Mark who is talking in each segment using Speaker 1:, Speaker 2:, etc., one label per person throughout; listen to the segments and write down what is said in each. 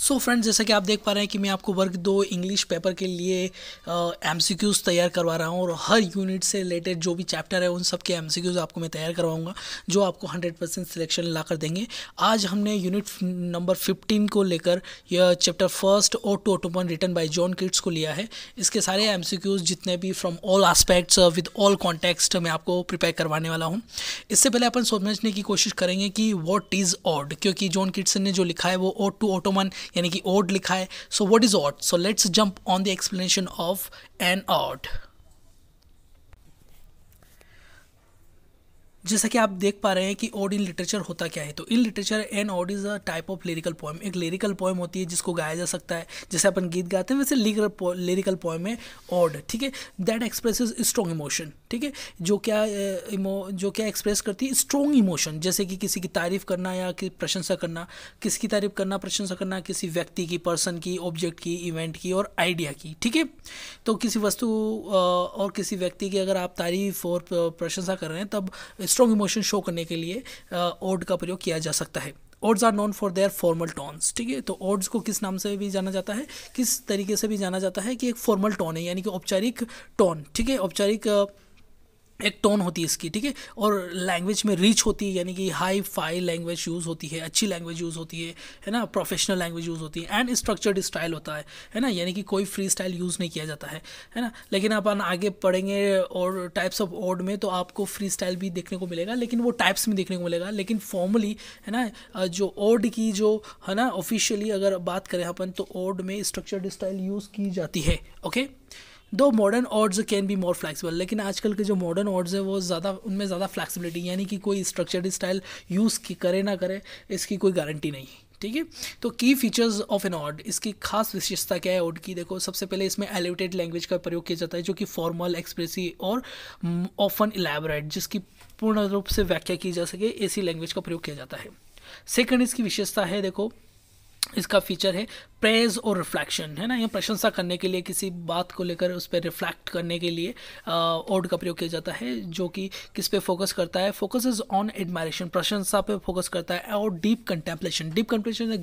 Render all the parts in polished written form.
Speaker 1: So friends, जैसा कि आप देख पा रहे हैं कि मैं आपको वर्ग 2 इंग्लिश पेपर के लिए एमसीक्यूज़ तैयार करवा रहा हूं और हर यूनिट से रिलेटेड जो भी चैप्टर है उन सब के एमसीक्यूज़ आपको मैं तैयार करवाऊंगा जो आपको 100% सिलेक्शन ला कर देंगे। आज हमने यूनिट नंबर 15 को लेकर यह चैप्टर फर्स्ट और To Autumn written by John Keats को लिया है। इसके सारे एमसीक्यूज़ जितने भी from all aspects with all context मैं आपको प्रिपेयर करवाने वाला हूँ। इससे पहले अपन समझने की कोशिश करेंगे कि व्हाट इज़ ऑड, क्योंकि जॉन किट्सन ने जो लिखा है वो ओड टू ऑटोमन यानी कि ओड लिखा है। So what is ode? So let's jump on the explanation of an ode. जैसा कि आप देख पा रहे हैं कि ओड इन लिटरेचर होता क्या है, तो in literature an ode is a type of lyrical poem. एक लिरिकल पोएम होती है जिसको गाया जा सकता है, जैसे अपन गीत गाते हैं वैसे लिरिकल पोएम है ओड, ठीक है। दैट एक्सप्रेसेस स्ट्रॉन्ग इमोशन, ठीक है, जो क्या एक्सप्रेस करती है स्ट्रॉन्ग इमोशन, जैसे कि किसी की तारीफ करना या प्रशंसा करना, किसी की तारीफ करना, प्रशंसा करना, किसी व्यक्ति की, पर्सन की, ऑब्जेक्ट की, इवेंट की और आइडिया की, ठीक है। तो किसी वस्तु और किसी व्यक्ति की अगर आप तारीफ और प्रशंसा कर रहे हैं तब स्ट्रॉन्ग इमोशन शो करने के लिए ओड का प्रयोग किया जा सकता है। Odes are known for their formal tones, ठीक है। तो ओड्स को किस नाम से भी जाना जाता है, किस तरीके से भी जाना जाता है कि एक फॉर्मल टोन है, यानी कि औपचारिक टोन, ठीक है। औपचारिक एक टोन होती है इसकी, ठीक है। और लैंग्वेज में रीच होती है, यानी कि हाई फाई लैंग्वेज यूज़ होती है, अच्छी लैंग्वेज यूज़ होती है ना, प्रोफेशनल लैंग्वेज यूज़ होती है। एंड स्ट्रक्चर्ड स्टाइल होता है ना, यानी कि कोई फ्री स्टाइल यूज़ नहीं किया जाता है ना। लेकिन अपन आगे पढ़ेंगे और टाइप्स ऑफ ओड में तो आपको फ्री स्टाइल भी देखने को मिलेगा, लेकिन वो टाइप्स में देखने को मिलेगा। लेकिन फॉर्मली है ना, जो ओड की जो है ना ऑफिशियली अगर बात करें अपन तो ओड में स्ट्रक्चर्ड स्टाइल यूज़ की जाती है। ओके, दो modern odds can be more flexible, लेकिन आजकल के जो मॉडर्न ऑड्स है वो ज़्यादा, उनमें ज़्यादा फ्लैक्सिबिलिटी, यानी कि कोई स्ट्रक्चर्ड स्टाइल यूज़ करे ना करे इसकी कोई गारंटी नहीं, ठीक है। तो की फीचर्स ऑफ एन ऑड, इसकी खास विशेषता क्या है ऑड की? देखो, सबसे पहले इसमें एलिवेटेड लैंग्वेज का प्रयोग किया जाता है जो कि फॉर्मल, एक्सप्रेसिव और ऑफन इलैबोरेट, जिसकी पूर्ण रूप से व्याख्या की जा सके, ऐसी लैंग्वेज का प्रयोग किया जाता है। सेकंड इसकी विशेषता है, देखो इसका फीचर है प्रेज और रिफ्लेक्शन, है ना। यह प्रशंसा करने के लिए, किसी बात को लेकर उस पर रिफ्लेक्ट करने के लिए ओड का प्रयोग किया जाता है, जो कि किस पे फोकस करता है, फोकस इज ऑन एडमायरेशन, प्रशंसा पे फोकस करता है। और डीप कंटेम्पलेशन, डीप कंटेम्पलेशन है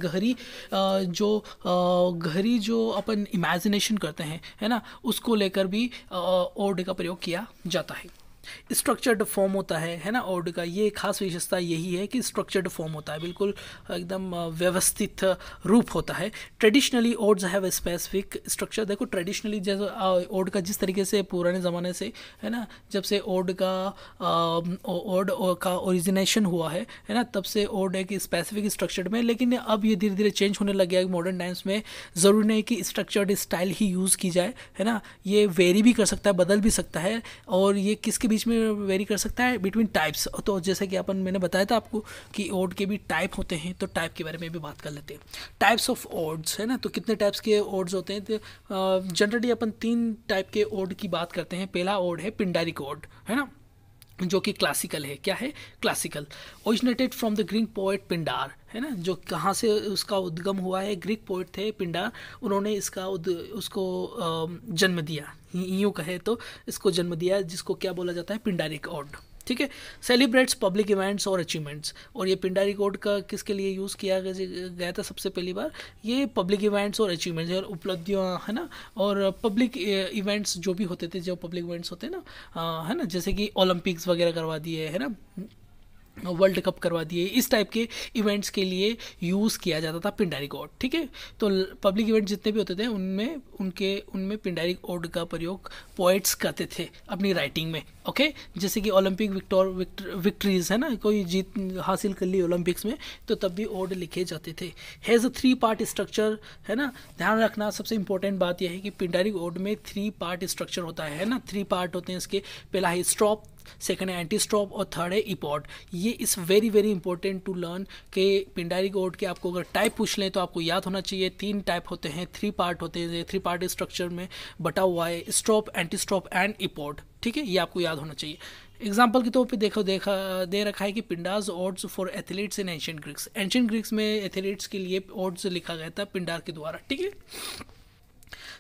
Speaker 1: गहरी जो अपन इमेजिनेशन करते हैं, है ना, उसको लेकर भी ओड का प्रयोग किया जाता है। स्ट्रक्चर्ड फॉर्म होता है ना ओड का। ये खास विशेषता यही है कि स्ट्रक्चर्ड फॉर्म होता है, बिल्कुल एकदम व्यवस्थित रूप होता है। Traditionally odds have a specific structure. देखो, ट्रेडिशनली जैसे ओड का जिस तरीके से पुराने ज़माने से, है ना, जब से ओड का ओरिजिनेशन हुआ है ना, तब से ओड एक स्पेसिफिक स्ट्रक्चर्ड में, लेकिन अब ये धीरे धीरे चेंज होने लग गया है। मॉडर्न टाइम्स में ज़रूरी नहीं कि स्ट्रक्चर्ड स्टाइल ही यूज़ की जाए, है ना, ये वेरी भी कर सकता है, बदल भी सकता है। और ये किसके बीच में वेरी कर सकता है? Between types. तो जैसे कि मैंने बताया था आपको कि ओड के भी टाइप होते हैं, तो टाइप के बारे में भी बात कर लेते हैं। टाइप्स ऑफ ओड्स, है ना, तो कितने टाइप्स के ओड्स होते हैं? तो जनरली अपन 3 टाइप के ओड की बात करते हैं। पहला ओड है पिंडारिक ओड, है ना, जो कि क्लासिकल है। क्या है? Classical. Originated from the Greek poet Pindar, है ना, जो कहाँ से उसका उद्गम हुआ है? ग्रीक पोएट थे पिंडार, उन्होंने उसको जन्म दिया, यूँ कहे तो इसको जन्म दिया, जिसको क्या बोला जाता है? पिंडारिक ओड, ठीक है। सेलिब्रेट्स पब्लिक इवेंट्स और अचीवमेंट्स। और ये पिंडारिक ओड का किसके लिए यूज़ किया गया था सबसे पहली बार? ये पब्लिक इवेंट्स और अचीवमेंट्स और उपलब्धियाँ, है ना, और पब्लिक इवेंट्स जो भी होते थे, जो पब्लिक इवेंट्स होते हैं ना, है ना, जैसे कि ओलंपिक्स वगैरह करवा दिए, है ना, वर्ल्ड कप करवा दिए, इस टाइप के इवेंट्स के लिए यूज़ किया जाता था पिंडारिक ओड, ठीक है। तो पब्लिक इवेंट जितने भी होते थे उनमें पिंडारिक ओड का प्रयोग पोएट्स करते थे अपनी राइटिंग में। ओके, जैसे कि ओलंपिक विक्ट्रीज, है ना, कोई जीत हासिल कर ली ओलंपिक्स में, तो तब भी ओड लिखे जाते थे। हैज़ अ 3 पार्ट स्ट्रक्चर, है ना। ध्यान रखना, सबसे इंपॉर्टेंट बात यह है कि पिंडारिक ओड में 3 पार्ट स्ट्रक्चर होता है ना। 3 पार्ट होते हैं इसके। पहला है स्ट्रॉप, सेकंड है एंटी स्ट्रॉप और थर्ड है इपॉड। ये is very very important to learn के पिंडारिक ओड के आपको अगर टाइप पूछ लें तो आपको याद होना चाहिए। 3 टाइप होते हैं, 3 पार्ट होते हैं, 3 पार्ट स्ट्रक्चर में बटा हुआ है, स्ट्रॉप, एंटी स्ट्रॉप एंड इपॉड, ठीक है। ये आपको याद होना चाहिए। एग्जाम्पल के तौर पे दे रखा है कि Pindar's odes for athletes in ancient Greeks. Ancient Greeks में एथलीट्स के लिए ओड्स लिखा गया था पिंडार के द्वारा, ठीक है।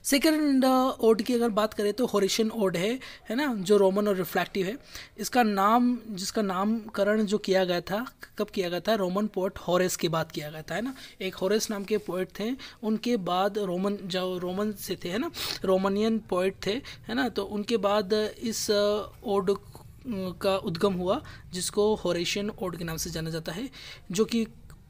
Speaker 1: सेकेंड ओड की अगर बात करें तो होरेशियन ओड है ना, जो रोमन और रिफ्लेक्टिव है। जिसका नामकरण जो किया गया था, कब किया गया था, रोमन पोएट होरेस के बाद किया गया था, है ना। एक होरेस नाम के पोएट थे, उनके बाद रोमन से थे, है ना, रोमानियन पोएट थे, है ना। तो उनके बाद इस ओड का उद्गम हुआ, जिसको होरेशियन ओड के नाम से जाना जाता है, जो कि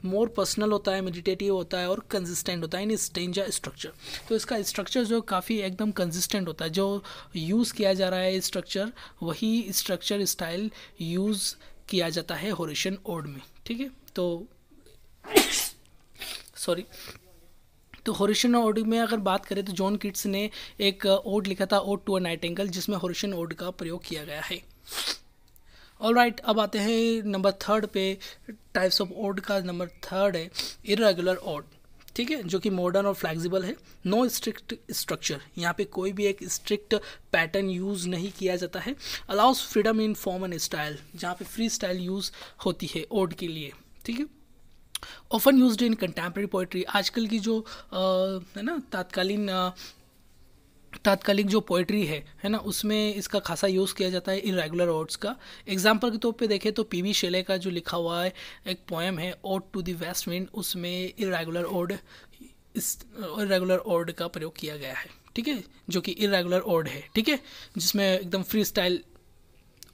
Speaker 1: मोर पर्सनल होता है, मेडिटेटिव होता है और कंसिस्टेंट होता है इन स्टेंजा स्ट्रक्चर। तो इसका स्ट्रक्चर जो काफ़ी एकदम कंसिस्टेंट होता है, जो यूज़ किया जा रहा है स्ट्रक्चर, वही स्ट्रक्चर स्टाइल यूज़ किया जाता है होरेशियन ओड में, ठीक है। तो सॉरी, तो होरेशियन ओड में अगर बात करें तो जॉन कीट्स ने एक ओड लिखा था, ओड टू अ नाइटिंगेल, जिसमें होरेशियन ओड का प्रयोग किया गया है। ऑलराइट, अब आते हैं नंबर थर्ड पे। टाइप्स ऑफ ओड का नंबर थर्ड है इर्रेगुलर ओड, ठीक है, जो कि मॉडर्न और फ्लेक्सिबल है। नो स्ट्रिक्ट स्ट्रक्चर, यहाँ पे कोई भी एक स्ट्रिक्ट पैटर्न यूज़ नहीं किया जाता है। Allow us freedom in form and style, जहाँ पे फ्री स्टाइल यूज़ होती है ओड के लिए, ठीक है। Often used in contemporary poetry, आजकल की जो है ना तात्कालिक जो पोइट्री है ना, उसमें इसका खासा यूज़ किया जाता है इरेगुलर ओड्स का। एग्जांपल के तौर पे देखें तो पीबी शेले का जो लिखा हुआ है एक पोएम है Ode to the West Wind, उसमें इरेगुलर ओड का प्रयोग किया गया है, ठीक है, जो कि इरेगुलर ओड है, ठीक है, जिसमें एकदम फ्री स्टाइल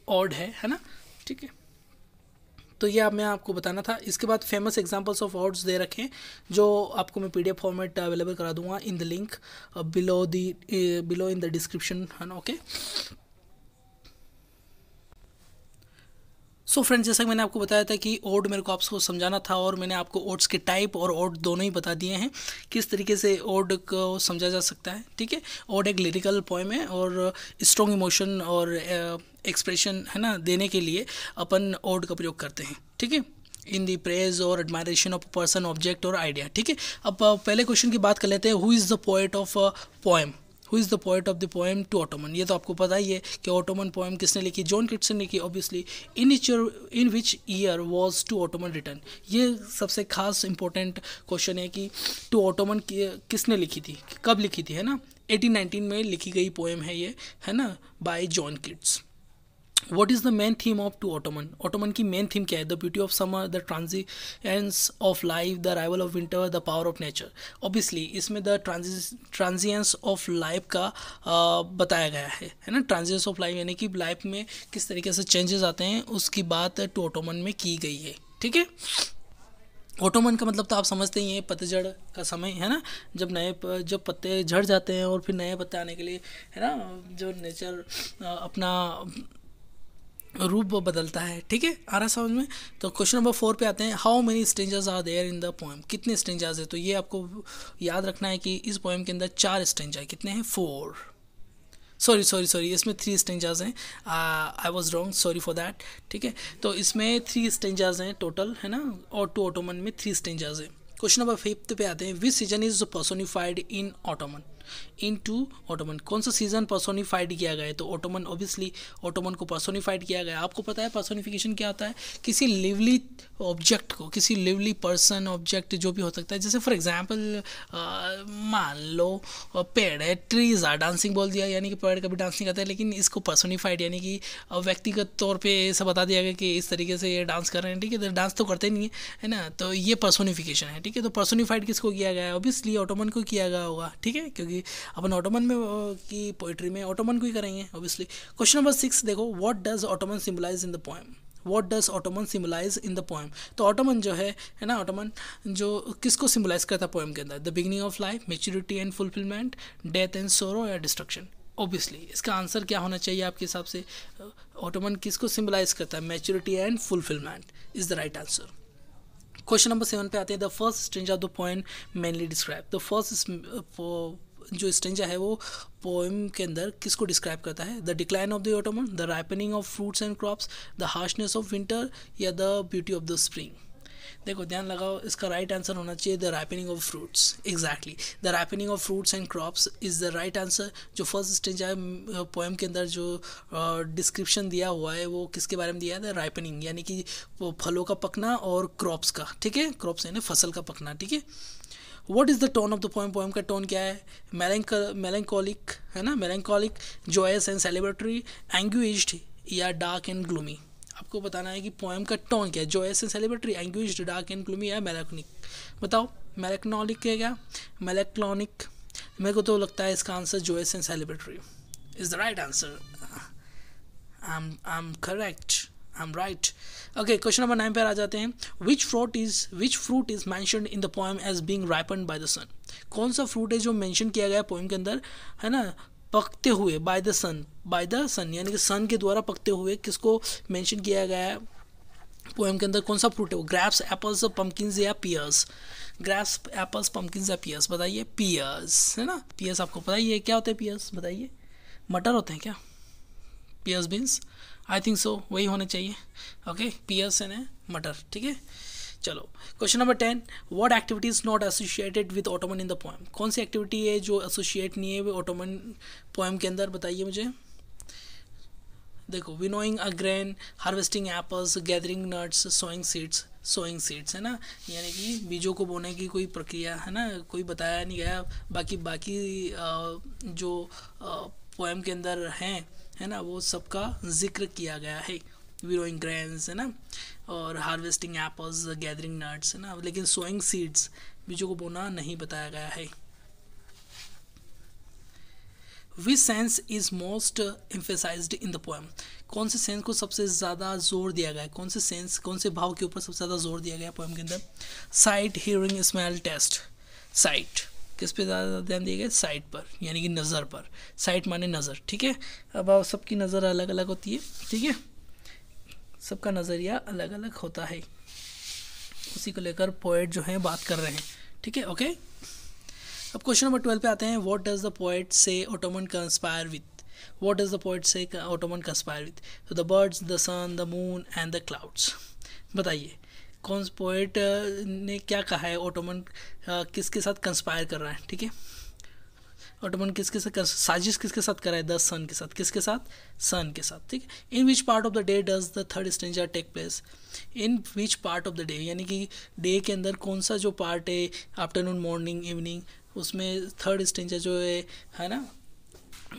Speaker 1: ओड है ना, ठीक है। तो ये मैं आपको बताना था। इसके बाद फेमस एग्जांपल्स ऑफ ऑड्स दे रखे हैं, जो आपको मैं पीडीएफ फॉर्मेट अवेलेबल करा दूंगा in the link below in the description, है ना, ओके। सो फ्रेंड्स, जैसा कि मैंने आपको बताया था कि ओड मेरे को आपको समझाना था, और मैंने आपको ओड्स के टाइप और ओड दोनों ही बता दिए हैं, किस तरीके से ओड को समझा जा सकता है, ठीक है। ओड एक लिरिकल पोएम है, और स्ट्रॉन्ग इमोशन और एक्सप्रेशन, है ना, देने के लिए अपन ओड का प्रयोग करते हैं, ठीक है, इन दी प्रेज और एडमायरेशन ऑफ पर्सन, ऑब्जेक्ट और आइडिया, ठीक है। अब पहले क्वेश्चन की बात कर लेते हैं, who is the poet of poem, who is the poet of the poem To Autumn. ये तो आपको पता ही है कि ऑटोमन पोएम किसने लिखी, जॉन कीट्स ने लिखी, obviously. In which year was To Ottoman written, ये सबसे खास इंपॉर्टेंट क्वेश्चन है कि टू ऑटोमन किसने लिखी थी, कब लिखी थी, है ना। 1819 में लिखी गई पोएम है ये, है ना, bye John Keats. What is the main theme of To Ottoman? Ottoman की मेन थीम क्या है? The beauty of summer, the transience of life, the arrival of winter, the power of nature. Obviously इसमें the transience of life का बताया गया है ना। transience of life यानी कि लाइफ में किस तरीके से चेंजेस आते हैं, उसकी बात टू ऑटोमन में की गई है, ठीक है। ऑटोमन का मतलब तो आप समझते ही हैं, पतझड़ का समय, है ना, जब पत्ते झड़ जाते हैं और फिर नए पत्ते आने के लिए, है ना, जो नेचर अपना रूप बदलता है, ठीक है, आ रहा समझ में। तो क्वेश्चन नंबर 4 पे आते हैं, how many strangers are there in the poem, कितने स्ट्रेंजर्स है। तो ये आपको याद रखना है कि इस पोएम के अंदर 4 स्ट्रेंजर, कितने हैं, 4, सॉरी, इसमें 3 स्ट्रेंजर्स हैं, I was wrong, sorry for that, ठीक है। तो इसमें 3 स्ट्रेंजर्स हैं टोटल, है ना, और टू ऑटोमन में 3 स्ट्रेंजर्स हैं। क्वेश्चन नंबर 5 पे आते हैं, which season is personified in autumn, in to Ottoman, कौन सा सीजन पर्सोनिफाइड किया गया है। तो ऑटोमन, ऑब्वियसली ऑटोमन को पर्सोनिफाइड किया गया। आपको पता है पर्सोनिफिकेशन क्या होता है, किसी लिवली ऑब्जेक्ट को, किसी लिवली पर्सन, ऑब्जेक्ट जो भी हो सकता है, जैसे फॉर एग्जांपल मान लो पेड़ है, ट्रीज आर डांसिंग बोल दिया, यानी कि पेड़ कभी डांस नहीं करता है, लेकिन इसको पर्सोनिफाइड यानी कि व्यक्तिगत तौर पे ऐसा बता दिया गया कि इस तरीके से ये डांस कर रहे हैं, ठीक है, तो डांस तो करते नहीं है ना, तो ये पर्सोनिफिकेशन है, ठीक है। तो पर्सोनिफाइड किसको किया गया है, ऑब्वियसली ऑटोमन को किया गया होगा, ठीक है, क्योंकि अपन ऑटोमन में की पोइट्री में ऑटोमन को ही करेंगे ऑब्वियसली। क्वेश्चन नंबर 6 देखो, what does autumn symbolise in the poem, what does autumn symbolise in the poem. तो ऑटोमन जो है ना, ऑटोमन जो किसको सिंबलाइज करता है पोएम के अंदर, the beginning of life, maturity and fulfilment, death and सोरो या डिस्ट्रक्शन। ऑब्वियसली इसका आंसर क्या होना चाहिए आपके हिसाब से, ऑटोमन किसको सिंबलाइज करता है, maturity and fulfilment is the right answer. Question number 7 पे आते हैं, the first stranger of the poem mainly describe, the first जो स्ट्रेंजर है वो पोएम के अंदर किसको डिस्क्राइब करता है, the decline of the autumn, the ripening of fruits and crops, the harshness of winter या the beauty of the spring. देखो ध्यान लगाओ, इसका राइट आंसर होना चाहिए the ripening of fruits, exactly the ripening of fruits and crops is the right answer. जो first stranger poem के अंदर जो डिस्क्रिप्शन दिया हुआ है वो किसके बारे में दिया है, द राइपनिंग यानी कि फलों का पकना और क्रॉप्स का, ठीक है, क्रॉप्स यानी फसल का पकना, ठीक है। What is the tone of the poem, poem का टोन क्या है, मेलैंकोलिक है ना, melancholic, joyous and celebratory, anguished या डार्क एंड ग्लूमी। आपको बताना है कि पोएम का टोन क्या है, joyous and celebratory, anguished, dark and gloomy या मेलैंकोलिक। बताओ मेलैंकोलिक है क्या, मेलैंकोलिक। मेरे को तो लगता है इसका answer joyous and celebratory is the right answer. I'm correct, I'm right. Okay, question number 9 पर आ जाते हैं। which fruit is mentioned in the poem as being ripened by the sun? कौन सा फ्रूट है जो मेंशन किया गया है पोएम के अंदर, है ना, पकते हुए, बाय द सन यानी कि सन के द्वारा पकते हुए, किसको मेंशन किया गया है पोएम के अंदर, कौन सा फ्रूट है वो, ग्रेप्स, एप्पल्स, पम्पकिन्स या पियर्स। ग्रेप्स, एप्पल्स, पम्पकिन्स या पियर्स, बताइए। पियर्स है ना, पियर्स आपको पता ही है क्या होता है पियर्स, बताइए। मटर होते हैं क्या peas beans, I think so वही होने चाहिए। ओके, पियर्स है मटर, ठीक है। चलो question number 10, what activity is not associated with Ottoman in the poem? कौन सी एक्टिविटी है जो एसोसिएट नहीं है विद ऑटोमन पोएम के अंदर, बताइए मुझे। देखो, winnowing a grain, harvesting apples, gathering nuts, sowing seeds है ना, यानी कि बीजों को बोने की कोई प्रक्रिया है ना, कोई बताया नहीं गया। बाकी जो पोएम के अंदर हैं, है ना, वो सबका जिक्र किया गया है। विनोइंग ग्रेन्स है ना, और हार्वेस्टिंग एप्पल्स, गैदरिंग नट्स है ना, लेकिन सोइंग सीड्स, बीजों को बोना नहीं बताया गया है। Which sense is most emphasised in the poem? कौन से सेंस को सबसे ज़्यादा जोर दिया गया है, कौन से सेंस, कौन से भाव के ऊपर सबसे ज़्यादा जोर दिया गया है पोएम के अंदर? Sight, hearing, smell, taste. Sight, किस पे ज़्यादा ध्यान दिया गया? साइट पर, यानी कि नज़र पर। साइट माने नज़र, ठीक है। अब सबकी नज़र अलग अलग होती है, ठीक है, सबका नज़रिया अलग अलग होता है, उसी को लेकर पोएट जो है बात कर रहे हैं, ठीक है। ओके, अब क्वेश्चन नंबर 12 पे आते हैं। What does the poet say autumn conspire with? What does the poet say autumn conspire with? तो the birds, the sun, the moon and the clouds. बताइए कौन से पोएट ने क्या कहा है, ऑटोमन किसके साथ कंस्पायर कर रहा है, ठीक है। ऑटोमन किसके साथ साजिश किसके साथ कर रहा है? द सन के साथ। किसके साथ? सन के साथ, ठीक है। In which part of the day does the third stranger take place? In which part of the day, यानी कि डे के अंदर कौन सा जो पार्ट है, आफ्टरनून, मॉर्निंग, इवनिंग, उसमें थर्ड स्ट्रेंजर जो है ना,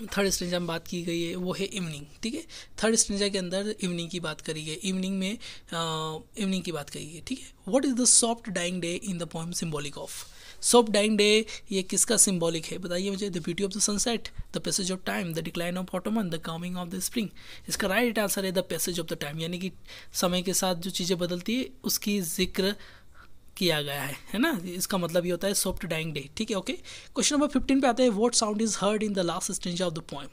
Speaker 1: थर्ड स्ट्रेंजर में बात की गई है वो है इवनिंग, ठीक है। थर्ड स्ट्रेंजर के अंदर इवनिंग की बात करी गई, इवनिंग में इवनिंग की बात करी गई, ठीक है। What is the soft dying day in the poem symbolic of? Soft dying day ये किसका सिंबॉलिक है, बताइए मुझे। The beauty of the sunset, the passage of time, the decline of autumn, the coming of the spring. इसका right answer है the passage of the time, यानी कि समय के साथ जो चीज़ें बदलती है उसकी जिक्र किया गया है ना, इसका मतलब ये होता है सॉफ्ट डाइंग डे, ठीक है। ओके, क्वेश्चन नंबर 15 पे आते हैं। What sound is heard in the last stranger of the poem?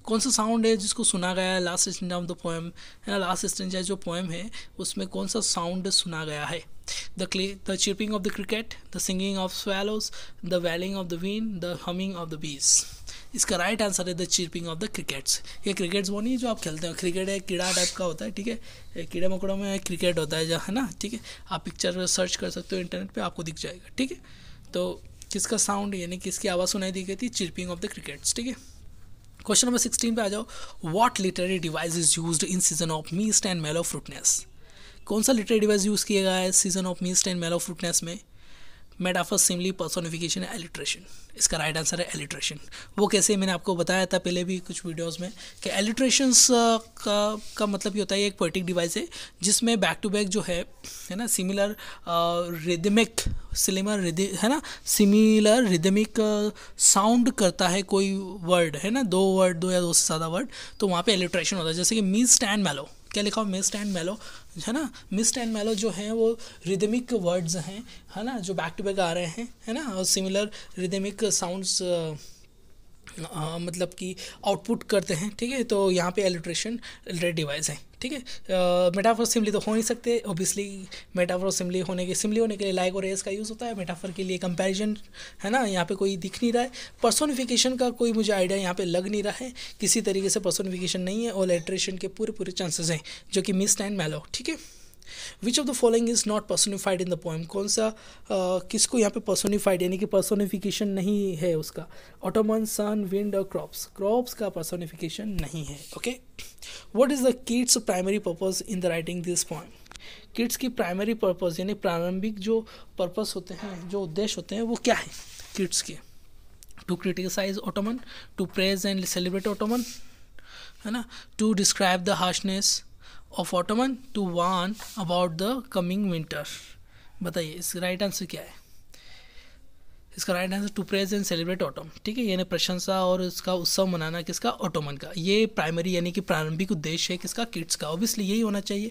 Speaker 1: कौन सा साउंड है जिसको सुना गया है last stranger of the poem, है ना, लास्ट स्ट्रेंजर जो पोएम है उसमें कौन सा साउंड सुना गया है? The chirping of the cricket, the singing of swallows, the wailing of the wind, the humming of the bees. इसका राइट आंसर है the chirping of the crickets. ये क्रिकेट्स वो नहीं जो आप खेलते हो, क्रिकेट है कीड़ा टाइप का होता है, ठीक है, कीड़े मकोड़ों में क्रिकेट होता है है ना, ठीक है। आप पिक्चर सर्च कर सकते हो इंटरनेट पे, आपको दिख जाएगा, ठीक है। तो किसका साउंड यानी किसकी आवाज़ सुनाई दी गई थी? चिर्पिंग ऑफ द क्रिकेट्स, ठीक है। क्वेश्चन नंबर 16 पे आ जाओ। What literary device is used in season of mist and mellow फ्रूटनेस? कौन सा लिटरेरी डिवाइस यूज़ किया गया है season of mist and mellow fruitfulness में? Metaphor, simile, personification, alliteration. इसका राइट आंसर है एलिट्रेशन। वो कैसे, मैंने आपको बताया था पहले भी कुछ वीडियोस में कि एलिट्रेशंस का मतलब ये होता है एक पोएटिक डिवाइस है जिसमें बैक टू बैक जो है ना, सिमिलर रिदमिक है ना, सिमिलर रिदमिक साउंड करता है कोई वर्ड, है ना, दो या दो से ज़्यादा वर्ड, तो वहाँ पे एलिट्रेशन होता है। जैसे कि मिस्ट एंड मेलो, क्या लिखा हो? मिस्ट एंड मेलो, है ना। मिस्ट एंड मेलो जो हैं वो रिदमिक वर्ड्स हैं, है ना, जो बैक टू बैक आ रहे हैं, है ना, और सिमिलर रिदमिक साउंड्स मतलब कि आउटपुट करते हैं, ठीक है। तो यहाँ पे एलिट्रेशन लिटरेरी डिवाइस है, ठीक है। मेटाफर सिमली तो हो नहीं सकते ऑब्वियसली, मेटाफर सिमली होने के लिए लाइक और एस का यूज़ होता है, मेटाफर के लिए कंपैरिजन, है ना, यहाँ पे कोई दिख नहीं रहा है। पर्सोनिफिकेशन का कोई मुझे आइडिया यहाँ पे लग नहीं रहा है, किसी तरीके से पर्सोनिफिकेशन नहीं है, और एलिट्रेशन के पूरे चांसेस हैं, जो कि मिस्ट एंड मेलो, ठीक है। Which of the following is not personified in the poem? कौन सा किसको यहाँ पे पर्सोनिफाइड यानी कि पर्सोनिफिकेशन नहीं है उसका? ऑटोमन, सन, विंड और क्रॉप्स का पर्सोनिफिकेशन नहीं है, okay. What is the Keats primary purpose in the writing this poem? Kids की प्राइमरी पर्पस यानी प्रारंभिक जो पर्पस होते हैं, जो उद्देश्य होते हैं वो क्या है किड्स के? To criticise autumn, to praise and celebrate autumn, है ना, to describe the harshness of autumn, to warn about the coming winter. बताइए इसका राइट आंसर क्या है? इसका राइट आंसर to praise and celebrate autumn, ठीक है, यानी प्रशंसा और इसका उत्सव मनाना किसका? ऑटोमन का। ये प्राइमरी यानी कि प्रारंभिक उद्देश्य है किसका? किड्स का। ऑब्वियसली यही होना चाहिए,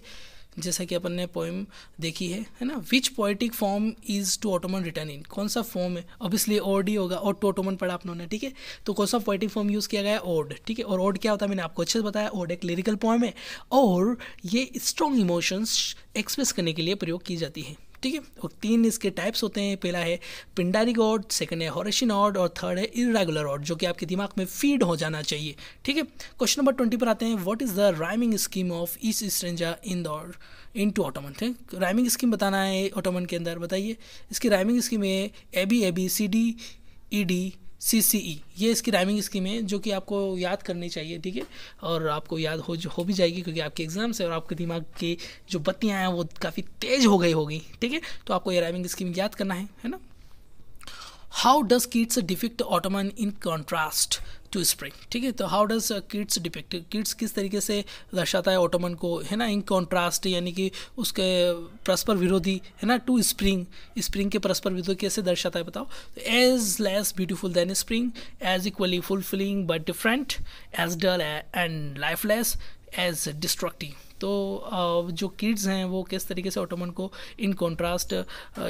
Speaker 1: जैसा कि अपन ने पोएम देखी है ना। Which poetic form is to Ottoman written in? कौन सा फॉर्म है? ऑब्वियसली ओड ही होगा, ओड टू ऑटोमन पढ़ा आप लोगों ने, ठीक है। तो कौन सा पोएटिक फॉर्म यूज़ किया गया है? ओड, ठीक है। और ओड क्या होता है मैंने आपको अच्छे से बताया। ओड एक लिरिकल पोएम है और ये स्ट्रॉन्ग इमोशंस एक्सप्रेस करने के लिए प्रयोग की जाती है, ठीक है। और 3 इसके टाइप्स होते हैं। पहला है पिंडारिक ऑड, सेकंड है होरेशियन ऑड और थर्ड है इर्रेगुलर ऑड, जो कि आपके दिमाग में फीड हो जाना चाहिए, ठीक है। क्वेश्चन नंबर 20 पर आते हैं। What is the rhyming scheme of each stanza in to autumn? ठीक, राइमिंग स्कीम बताना है ऑटोमन के अंदर। बताइए इसकी राइमिंग स्कीम है AB CD ED CCE। ये इसकी राइमिंग स्कीम है जो कि आपको याद करनी चाहिए, ठीक है। और आपको याद हो भी जाएगी क्योंकि आपके एग्जाम से और आपके दिमाग की जो बत्तियां हैं वो काफ़ी तेज हो गई होगी, ठीक है। तो आपको ये राइमिंग स्कीम याद करना है ना। How does Keats depict autumn in contrast to spring? ठीक है, तो how does Keats depict, Keats किस तरीके से दर्शाता है ऑटोमन को, है ना, इन कॉन्ट्रास्ट यानी कि उसके परस्पर विरोधी, है ना, टू स्प्रिंग, स्प्रिंग के परस्पर विरोधी कैसे दर्शाता है बताओ? As less beautiful than spring, as equally fulfilling but different, as dull and lifeless, as destructive. तो जो किड्स हैं वो किस तरीके से ऑटोमन को इन कॉन्ट्रास्ट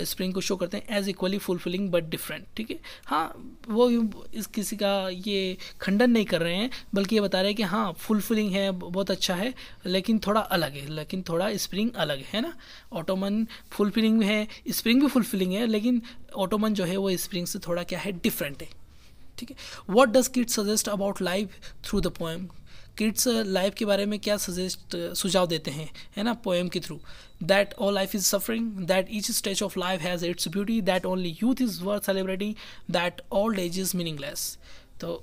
Speaker 1: स्प्रिंग को शो करते हैं? As equally fulfilling but different, ठीक है। हाँ, वो इस किसी का ये खंडन नहीं कर रहे हैं, बल्कि ये बता रहे हैं कि हाँ फुलफिलिंग है, बहुत अच्छा है, लेकिन थोड़ा अलग है, लेकिन थोड़ा स्प्रिंग अलग है ना। ऑटोमन फुलफिलिंग भी है, स्प्रिंग भी फुलफिलिंग है, लेकिन ऑटोमन जो है वो स्प्रिंग से थोड़ा क्या है, डिफरेंट है, ठीक है। What does kids suggest about life through the poem? Kids life के बारे में क्या सुझाव देते हैं, है ना, पोएम के through? That all life is suffering, that each stage of life has its beauty, that only youth is worth celebrating, that old age is meaningless. तो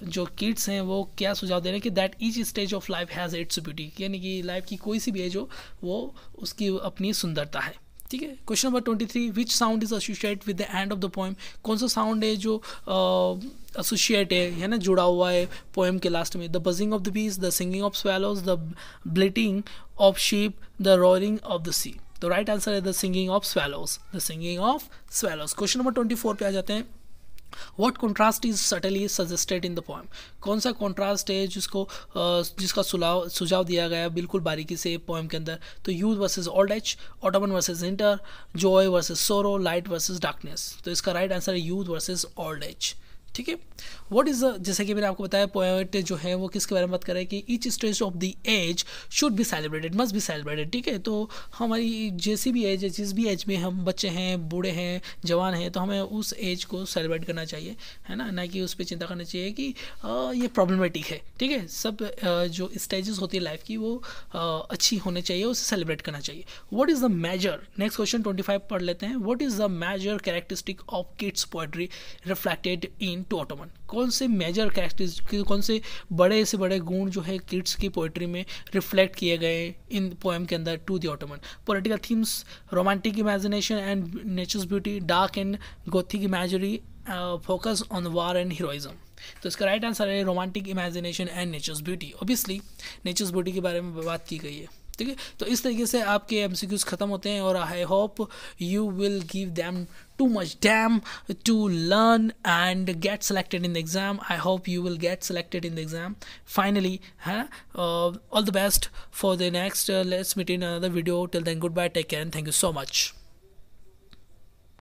Speaker 1: जो किड्स हैं वो क्या सुझाव दे रहे हैं कि that each stage of life has its beauty, यानी कि लाइफ की कोई सी भी एज हो वो उसकी अपनी सुंदरता है, ठीक है। Question number 23, which sound is associate with the end of the poem? कौन सा साउंड है जो एसोसिएट है ना, जुड़ा हुआ है पोएम के लास्ट में? The buzzing of the bees, the singing of swallows, the bleating of sheep, the roaring of the sea. तो राइट आंसर है the singing of swallows, the singing of swallows. Question number 24 पे आ जाते हैं। What contrast is subtly suggested in the poem? कौन सा contrast है जिसका सुझाव दिया गया बिल्कुल बारीकी से पोएम के अंदर? तो youth versus old age, Ottoman versus winter, Joy versus सोरो, लाइट वर्सेस डार्कनेस। तो इसका राइट आंसर है यूथ वर्सेस ओल्ड एज, ठीक है। व्हाट इज द, जैसे कि मैंने आपको बताया पोएट जो है वो किसके बारे में बात कर रहा है कि each stage of the age should be celebrated, must be celebrated, ठीक है। तो हमारी जैसी भी एज है, जिस भी एज में हम बच्चे हैं, बूढ़े हैं, जवान हैं, तो हमें उस एज को सेलिब्रेट करना चाहिए, है ना कि उस पर चिंता करना चाहिए कि ये प्रॉब्लमेटिक है, ठीक है। सब जो स्टेजेस होती है लाइफ की वो अच्छी होनी चाहिए, उसे सेलिब्रेट करना चाहिए। What is the major, next question 25 पढ़ लेते हैं। What is the major characteristic of Keats poetry reflected in to Ottoman? कौन से मेजर कैरेक्टरिस्टिक, कौन से बड़े से बड़े गुण जो है किड्स की पोएट्री में रिफ्लेक्ट किए गए इन पोएम के अंदर to the autumn? Political themes, romantic imagination and nature's beauty, dark and gothic imagery, focus on war and heroism. तो इसका राइट आंसर है romantic imagination and nature's beauty. Obviously nature's beauty के बारे में बात की गई है, ठीक है। तो इस तरीके से आपके एमसीक्यूज खत्म होते हैं और I hope you will give them too much damn to learn and get selected in the exam. I hope you will get selected in the exam finally, all the best for the next let's meet in another video. Till then, goodbye, take care, and thank you so much.